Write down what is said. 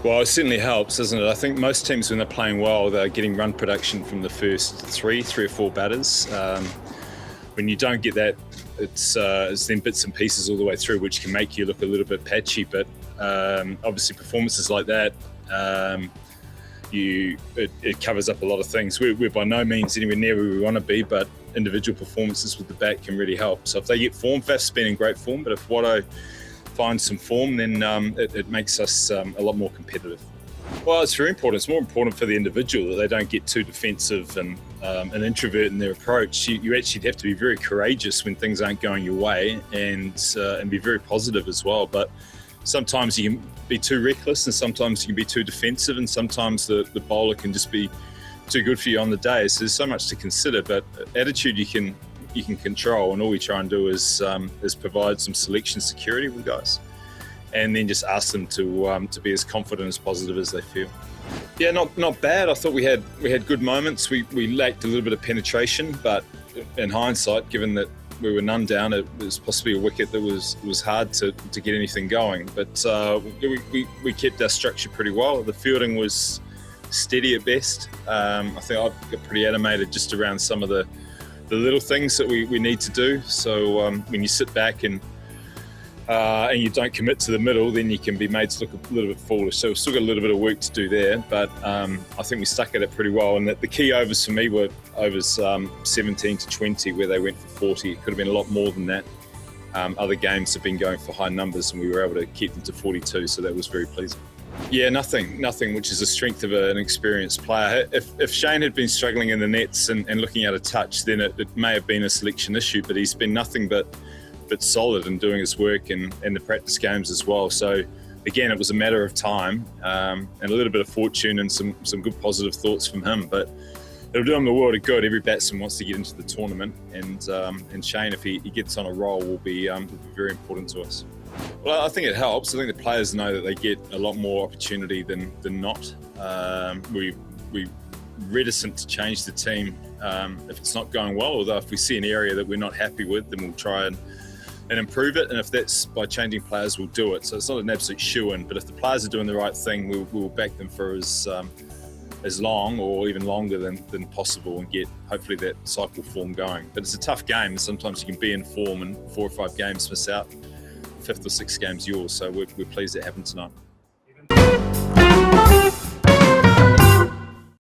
Well, it certainly helps, doesn't it? I think most teams, when they're playing well, they're getting run production from the first three or four batters. When you don't get that, it's then bits and pieces all the way through, which can make you look a little bit patchy. But obviously, performances like that, it covers up a lot of things. We're by no means anywhere near where we want to be, but individual performances with the bat can really help. So if they get form, Faf's been in great form, but if Watto finds some form, then it makes us a lot more competitive. Well, it's very important. It's more important for the individual that they don't get too defensive and an introvert in their approach. You actually have to be very courageous when things aren't going your way, and be very positive as well. But sometimes you can be too reckless, and sometimes you can be too defensive, and sometimes the bowler can just be too good for you on the day. So there's so much to consider. But attitude you can control, and all we try and do is provide some selection security with guys, and then just ask them to be as confident as positive as they feel. Yeah, not bad. I thought we had good moments. We lacked a little bit of penetration, but in hindsight, given that we were none down, it was possibly a wicket that was hard to get anything going. But we kept our structure pretty well. The fielding was steady at best. I think I got pretty animated just around some of the little things that we need to do. So when you sit back and you don't commit to the middle, then you can be made to look a little bit foolish. So we've still got a little bit of work to do there, but I think we stuck at it pretty well. And the key overs for me were overs 17 to 20, where they went for 40. It could have been a lot more than that. Other games have been going for high numbers, and we were able to keep them to 42, so that was very pleasing. Yeah, nothing, which is a strength of an experienced player. If Shane had been struggling in the nets and looking at a touch, then it may have been a selection issue, but he's been nothing but solid in doing his work and the practice games as well. So again, it was a matter of time and a little bit of fortune and some good positive thoughts from him, but it'll do him the world of good. Every batsman wants to get into the tournament, and Shane, if he gets on a roll, will be very important to us. Well, I think it helps. I think the players know that they get a lot more opportunity than not. We're reticent to change the team if it's not going well, although if we see an area that we're not happy with, then we'll try and improve it. And if that's by changing players, we'll do it. So it's not an absolute shoo-in, but if the players are doing the right thing, we'll back them for as long or even longer than possible, and get hopefully that cycle form going. But it's a tough game, and sometimes you can be in form and 4 or 5 games miss out. 5th or 6th game's yours, so we're pleased it happened tonight.